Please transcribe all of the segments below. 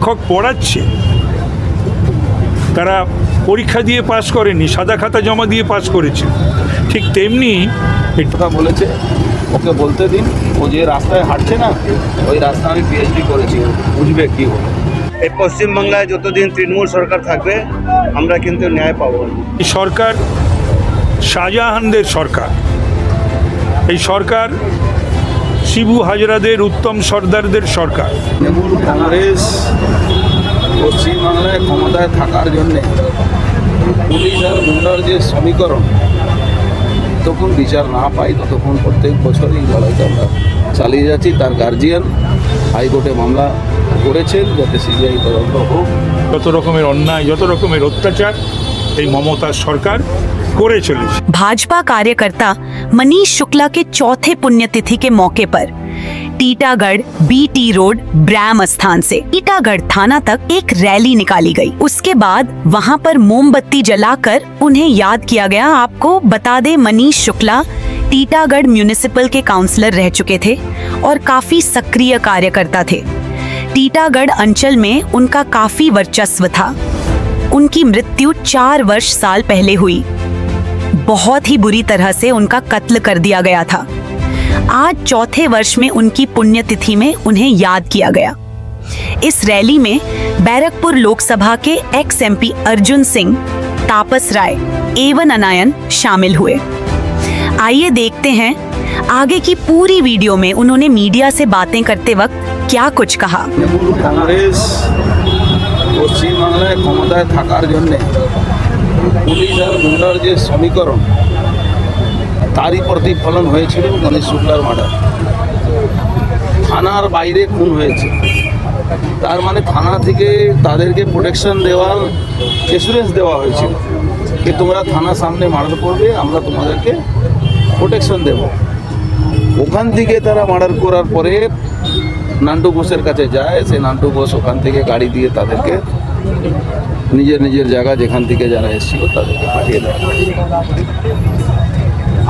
শিক্ষক পড়াচ্ছে তারা পরীক্ষা দিয়ে পাস করেনি, সাদা খাতা জমা দিয়ে পাস করেছে। ঠিক তেমনি এটা বলেছে ওকে বলতে দিন, ও যে রাস্তায় হাঁটছে না ওই রাস্তা আমি পিএইচডি করেছি, বুঝবে কি হলো। এই পশ্চিমবাংলায় যতদিন তৃণমূল সরকার থাকবে আমরা কিন্তু ন্যায় পাবো। এই সরকার শাহজাহানদের সরকার, এই সরকার শিবু হাজরাদের, উত্তম সর্দারদের সরকার। তৃণমূল কংগ্রেস পশ্চিমবাংলায় ক্ষমতায় থাকার জন্যে পুলিশ আর গুন্ডার যে সমীকরণ, যতক্ষণ বিচার না পাই ততক্ষণ প্রত্যেক বছর এই লড়াইটা আমরা চালিয়ে যাচ্ছি। তার গার্জিয়ান হাইকোর্টে মামলা করেছেন যাতে সিবিআই তদন্ত হোক। যত রকমের অন্যায়, যত রকমের অত্যাচার এই মমতার সরকার করে চলেছে। भाजपा कार्यकर्ता मनीष शुक्ला के चौथे पुण्यतिथि के मौके पर टीटागढ़ बीटी रोड ब्रैम स्थान से टीटागढ़ थाना तक एक रैली निकाली गई। उसके बाद वहां पर मोमबत्ती जलाकर उन्हें याद किया गया। आपको बता दें, मनीष शुक्ला टीटागढ़ म्युनिसिपल के काउंसलर रह चुके थे और काफी सक्रिय कार्यकर्ता थे। टीटागढ़ अंचल में उनका काफी वर्चस्व था। उनकी मृत्यु 4 वर्ष साल पहले हुई। बहुत ही बुरी तरह से उनका कत्ल कर दिया गया था। आज चौथे वर्ष में उनकी पुण्यतिथि में उन्हें याद किया गया। इस रैली में बैरकपुर लोकसभा के एक्स एमपी अर्जुन सिंह, तापस राय एवं अनायन शामिल हुए। आइए देखते हैं आगे की पूरी वीडियो में उन्होंने मीडिया से बातें करते वक्त क्या कुछ कहा। তৃণমূল কংগ্রেস পশ্চিমবাংলায় ক্ষমতায় থাকার জন্যে পুলিশ আর গুন্ডার যে সমীকরণ, তারই প্রতিফলন হয়েছিল মনীষ শুক্লার মার্ডার। থানার বাইরে খুন হয়েছে, তার মানে থানা থেকে তাদেরকে প্রোটেকশন দেওয়ার এসুরেন্স দেওয়া হয়েছিল যে তোমরা থানার সামনে মার্ডার করবে, আমরা তোমাদেরকে প্রোটেকশন দেব। ওখান থেকে তারা মার্ডার করার পরে নান্টু ঘোষের কাছে যায়। সেই নান্টু ঘোষ ওখান থেকে গাড়ি দিয়ে তাদেরকে নিজের নিজের জায়গা যেখান থেকে যারা এসেছিল তাদেরকে পাঠিয়ে দেয়।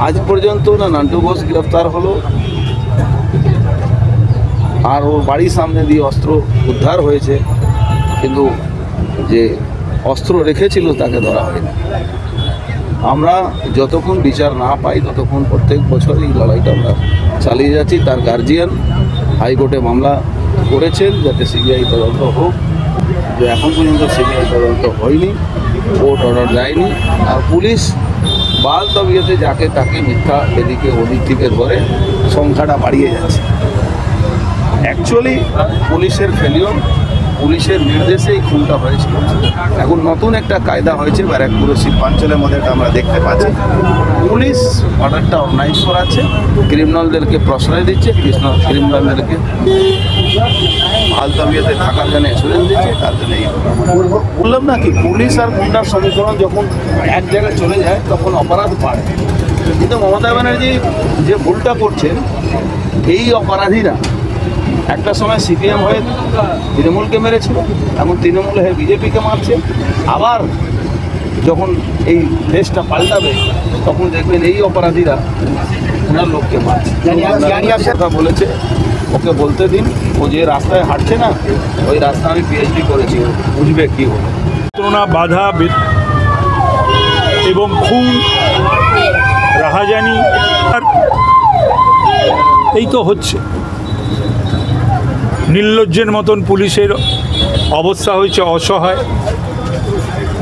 আজ পর্যন্ত না নান্টু ঘোষ গ্রেফতার হলো, আর ওর বাড়ির সামনে দিয়ে অস্ত্র উদ্ধার হয়েছে, কিন্তু যে অস্ত্র রেখেছিল তাকে ধরা হয়নি। আমরা যতক্ষণ বিচার না পাই ততক্ষণ প্রত্যেক বছর এই লড়াইটা আমরা চালিয়ে যাচ্ছি। তার গার্জিয়ান হাইকোর্টে মামলা করেছেন যাতে সিবিআই তদন্ত হোক। যে এখন পর্যন্ত সিবিআই তদন্ত হয়নি, কোর্ট অর্ডার দেয়নি, আর পুলিশ বাল তবিয়তে যাকে তাকে মিথ্যা এদিকে ওদিক থেকে ধরে সংখ্যাটা বাড়িয়ে যাচ্ছে। অ্যাকচুয়ালি পুলিশের ফেলিওর, পুলিশের নির্দেশে এই খুনটা হয়েছিল। এখন নতুন একটা কায়দা হয়েছে ব্যারাকপুর শিল্পাঞ্চলের মধ্যে, এটা আমরা দেখতে পাচ্ছি। পুলিশ অর্ডারটা অর্গানাইজ করাচ্ছে, ক্রিমিনালদেরকে প্রশ্রয় দিচ্ছে, ক্রিমিনালদেরকে আলতাবিয়াতে থাকার জন্য এসুরেন্স দিচ্ছে। তার জন্য বললাম না কি, পুলিশ আর গুন্ডার সমীকরণ যখন এক জায়গায় চলে যায় তখন অপরাধ বাড়ে। কিন্তু মমতা ব্যানার্জি যে ভুলটা করছেন, এই অপরাধীরা একটা সময় সিপিএম হয়ে তৃণমূলকে মেরেছিল, এখন তৃণমূল হয়ে বিজেপিকে মারছে। আবার যখন এই দেশটা পাল্টাবে তখন দেখবেন এই অপরাধীরা ওনার লোককে মারছে। কথা বলেছে ওকে বলতে দিন, ও যে রাস্তায় হাঁটছে না ওই রাস্তা আমি পিএইচডি করেছি, বুঝবে কি হলো। যন্ত্রণা, বাধা এবং খুন, রাহাজানি এই তো হচ্ছে। নির্লজ্জের মতন পুলিশের অবস্থা হয়েছে, অসহায়।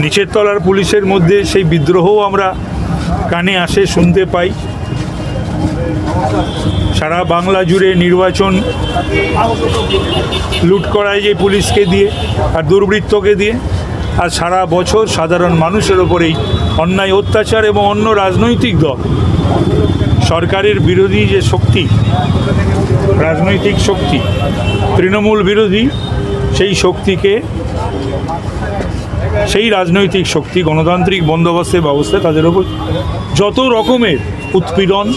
নিচের তলার পুলিশের মধ্যে সেই বিদ্রোহও আমরা কানে আসে, শুনতে পাই। সারা বাংলা জুড়ে নির্বাচন লুট করায় যে পুলিশকে দিয়ে আর দুর্বৃত্তকে দিয়ে, আর সারা বছর সাধারণ মানুষের ওপরেই অন্যায় অত্যাচার এবং অন্য রাজনৈতিক দল, সরকারের বিরোধী যে শক্তি, রাজনৈতিক শক্তি, তৃণমূল বিরোধী সেই শক্তিকে, সেই রাজনৈতিক শক্তি গণতান্ত্রিক বন্দোবস্তের ব্যবস্থা তাদের ওপর যত রকমের উৎপীড়ন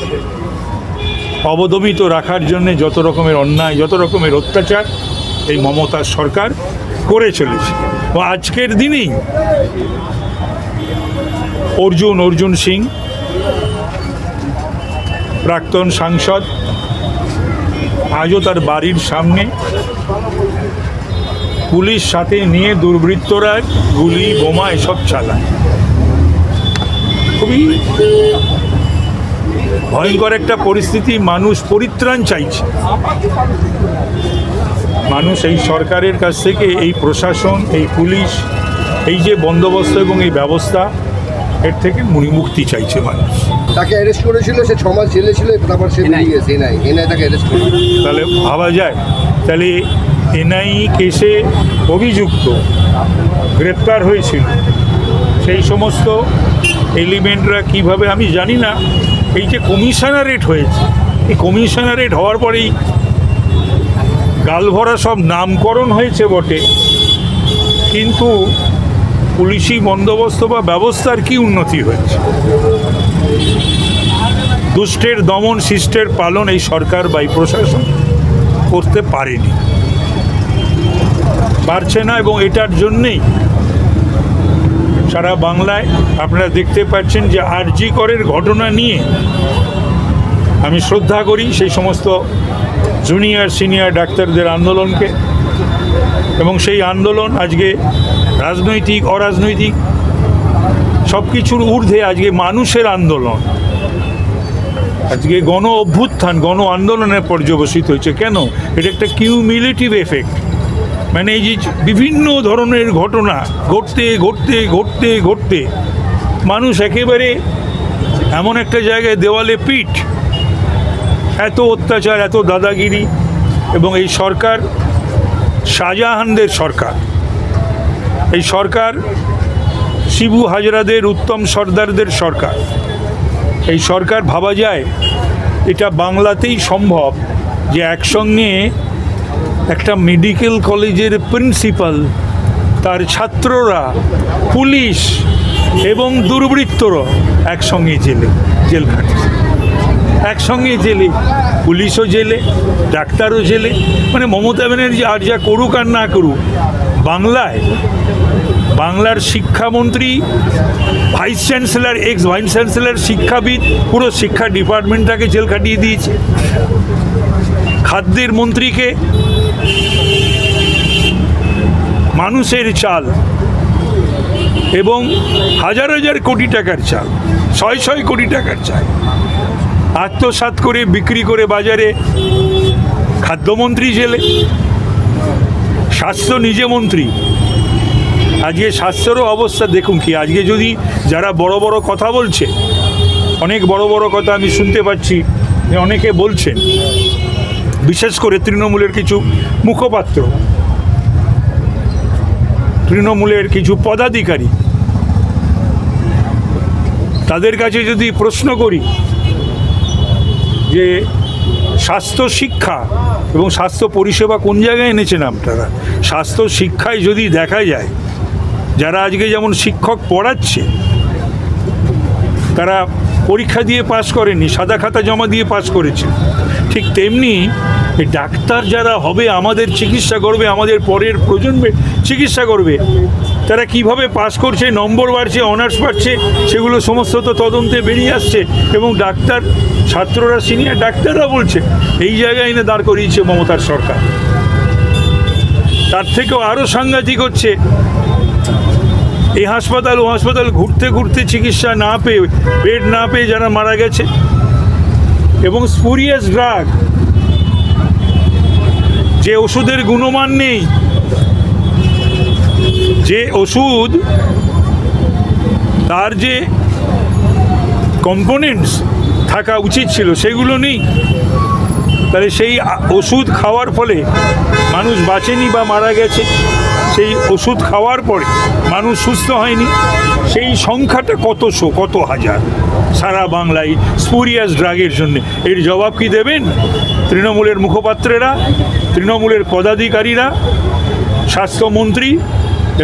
অবদমিত রাখার জন্যে যত রকমের অন্যায়, যত রকমের অত্যাচার এই মমতার সরকার করে চলেছে। ও আজকের দিনেই অর্জুন সিং, প্রাক্তন সাংসদ, আজও তার বাড়ির সামনে পুলিশ সাথে নিয়ে দুর্বৃত্তরা গুলি বোমা এসব চালায়। খুবই ভয়ঙ্কর একটা পরিস্থিতি। মানুষ পরিত্রাণ চাইছে। মানুষ এই সরকারের কাছ থেকে, এই প্রশাসন, এই পুলিশ, এই যে বন্দোবস্ত এবং এই ব্যবস্থা, এর থেকে মুক্তি চাইছে মানুষ। তাকে অ্যারেস্ট করেছিল, সে 6 মাস জেলে ছিল, তারপর সে বেরিয়ে গেছে। এনআই তাকে অ্যারেস্ট করেছিল। তাহলে ভাবা যায়, তাহলে এনআই কেসে অভিযুক্ত গ্রেপ্তার হয়েছিল, সেই সমস্ত এলিমেন্টরা কিভাবে, আমি জানি না। এই যে কমিশনারেট হয়েছে, এই কমিশনারেট হওয়ার পরেই গালভরা সব নামকরণ হয়েছে বটে, কিন্তু পুলিশি বন্দোবস্ত বা ব্যবস্থার কি উন্নতি হয়েছে? দুষ্টের দমন, শিষ্টের পালন এই সরকার বা এই প্রশাসন করতে পারেনি, পারছে না। এবং এটার জন্যেই সারা বাংলায় আপনারা দেখতে পাচ্ছেন যে আরজি করের ঘটনা নিয়ে আমি শ্রদ্ধা করি সেই সমস্ত জুনিয়র সিনিয়র ডাক্তারদের আন্দোলনকে, এবং সেই আন্দোলন আজকে রাজনৈতিক অরাজনৈতিক সব কিছুর ঊর্ধ্বে আজকে মানুষের আন্দোলন, আজকে গণ অভ্যুত্থান, গণ আন্দোলনে পর্যবসিত হয়েছে। কেন? এটা একটা কিউমিলেটিভ এফেক্ট। মানে এই যে বিভিন্ন ধরনের ঘটনা ঘটতে ঘটতে ঘটতে ঘটতে মানুষ একেবারে এমন একটা জায়গায় দেওয়ালে পিঠ, এত অত্যাচার, এত দাদাগিরি। এবং এই সরকার শাহজাহানদের সরকার, এই সরকার শিবু হাজরাদের, উত্তম সর্দারদের সরকার। এই সরকার ভাবা যায় এটা বাংলাতেই সম্ভব যে একসঙ্গে একটা মেডিকেল কলেজের প্রিন্সিপাল, তার ছাত্ররা, পুলিশ এবং দুর্বৃত্তরা একসঙ্গে জেল খাটছে, একসঙ্গে জেলে, পুলিশও জেলে, ডাক্তারও জেলে। মানে মমতা ব্যানার্জি আর যা করুক আর না করুক, বাংলার শিক্ষামন্ত্রী, vice chancellor, x vice chancellor, শিক্ষাবিদ, পুরো শিক্ষা ডিপার্টমেন্টটাকে জেল খাটিয়ে দিয়েছে। খাদ্যের মন্ত্রীকে মানুষের চাল এবং হাজার হাজার কোটি টাকার চাল, 600 কোটি টাকার চাল আত্মসাৎ করে বিক্রি করে বাজারে খাদ্যমন্ত্রী জেলে, স্বাস্থ্য নিজে মন্ত্রী। আজকে স্বাস্থ্যেরও অবস্থা দেখুন কি। আজকে যদি যারা বড় বড় কথা বলছে, অনেক বড় বড় কথা আমি শুনতে পাচ্ছি যে অনেকে বলছেন, বিশেষ করে তৃণমূলের কিছু মুখপাত্র, তৃণমূলের কিছু পদাধিকারী, তাদের কাছে যদি প্রশ্ন করি যে স্বাস্থ্য শিক্ষা এবং স্বাস্থ্য পরিষেবা কোন জায়গায় এনেছেন আপনারা, স্বাস্থ্য শিক্ষায় যদি দেখা যায় যারা আজকে যেমন শিক্ষক পড়াচ্ছে তারা পরীক্ষা দিয়ে পাশ করেনি, সাদা খাতা জমা দিয়ে পাশ করেছে, ঠিক তেমনি ডাক্তার যারা হবে, আমাদের চিকিৎসা করবে, আমাদের পরের প্রজন্মের চিকিৎসা করবে, তারা কিভাবে পাস করছে, নম্বর বাড়ছে, অনার্স বাড়ছে, সেগুলো সমস্ত তো তদন্তে বেরিয়ে আসছে। এবং ডাক্তার, ছাত্ররা, সিনিয়র ডাক্তাররা বলছে এই জায়গায় এনে দাঁড় করিয়েছে মমতার সরকার। তার থেকেও আরও সাংঘাতিক হচ্ছে, এই হাসপাতাল ও হাসপাতাল ঘুরতে ঘুরতে চিকিৎসা না পেয়ে, বেড না পেয়ে যারা মারা গেছে। এবং স্পুরিয়াস ড্রাগ, যে ওষুধের গুণমান নেই, যে ওষুধ তার যে কম্পোনেন্টস থাকা উচিত ছিল সেগুলো নেই, তাহলে সেই ওষুধ খাওয়ার ফলে মানুষ বাঁচেনি বা মারা গেছে। সেই ওষুধ খাওয়ার পরে মানুষ সুস্থ হয়নি, সেই সংখ্যাটা কত হাজার সারা বাংলায় স্পুরিয়াস ড্রাগের জন্য। এর জবাব কি দেবেন তৃণমূলের মুখপাত্রেরা, তৃণমূলের পদাধিকারীরা, স্বাস্থ্যমন্ত্রী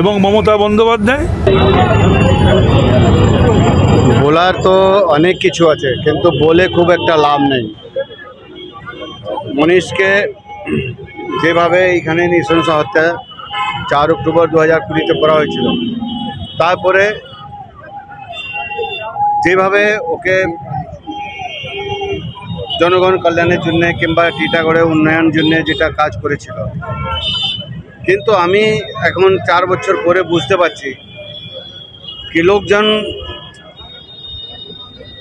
এবং মমতা বন্দ্যোপাধ্যায়? বলার তো অনেক কিছু আছে, কিন্তু বলে খুব একটা লাভ নেই। মনীষকে যেভাবে এইখানে নৃশংস হত্যা 4 অক্টোবর 2020-তে করা হয়েছিল, তারপরে যেভাবে ওকে জনগণ কল্যাণের জন্য কিংবা টিটাগড়ে উন্নয়নের জন্য যেটা কাজ করেছিল, কিন্তু আমি এখন 4 বছর পরে বুঝতে পারছি কি লোকজন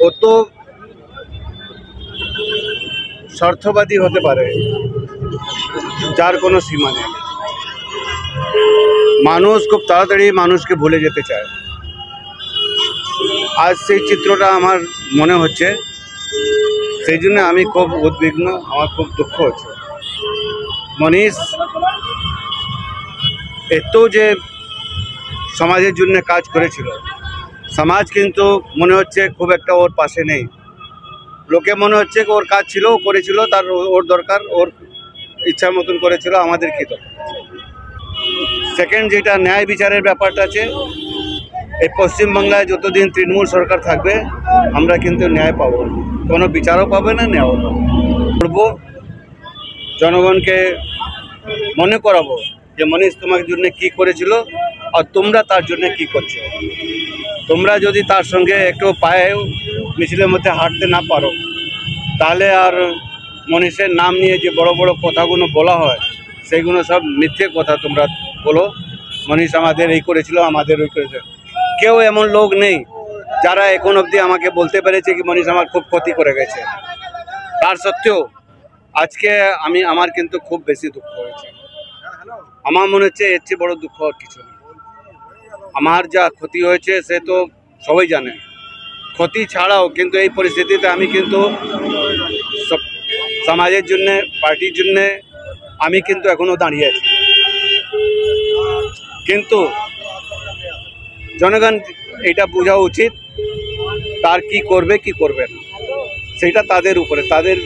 অত স্বার্থবাদী হতে পারে যার কোনো সীমা নেই। মানুষ খুব তাড়াতাড়ি মানুষকে ভুলে যেতে চায়। আজ সেই চিত্রটা আমার মনে হচ্ছে, সেই জন্য আমি খুব উদ্বিগ্ন, আমার খুব দুঃখ হচ্ছে। মনীষ এত যে সমাজের জন্য কাজ করেছিল, সমাজ কিন্তু মনে হচ্ছে খুব একটা ওর পাশে নেই। লোকে মনে হচ্ছে ওর কাজ ছিল, ও করেছিল, তার ওর দরকার, ওর ইচ্ছা মতন করেছিল, আমাদের কী দরকার। সেকেন্ড, যেটা ন্যায় বিচারের ব্যাপারটা আছে, এই পশ্চিমবাংলায় যতদিন তৃণমূল সরকার থাকবে আমরা কিন্তু ন্যায় পাবো না, কোনো বিচারও পাবে না, ন্যায়ও করবো। জনগণকে মনে করাবো যে মনীষ তোমার জন্য কি করেছিল আর তোমরা তার জন্য কি করছো। তোমরা যদি তার সঙ্গে একটু পায়ে মিছিলের মধ্যে হাঁটতে না পারো, তাহলে আর মনীষের নাম নিয়ে যে বড় বড় কথাগুলো বলা হয় সেইগুলো সব মিথ্যে কথা তোমরা বলো। মনীষ আমাদের এই করেছিল, আমাদের ওই করেছিল। কেউ এমন লোক নেই যারা এখন অবধি আমাকে বলতে পেরেছে কি মনীষ আমার খুব ক্ষতি করে গেছে। তার সত্ত্বেও আজকে আমার কিন্তু খুব বেশি দুঃখ হয়েছে। আমার মনে হচ্ছে এর চেয়ে বড় দুঃখ আর কিছু নেই। আমার যা ক্ষতি হয়েছে সে তো সবাই জানে। ক্ষতি ছাড়াও কিন্তু এই পরিস্থিতিতে আমি কিন্তু সমাজের জন্যে, পার্টির জন্যে আমি কিন্তু এখনও দাঁড়িয়ে আছি। কিন্তু জনগণ এটা বোঝা উচিত তার কি করবে কি করবে না, সেটা তাদের উপরে, তাদের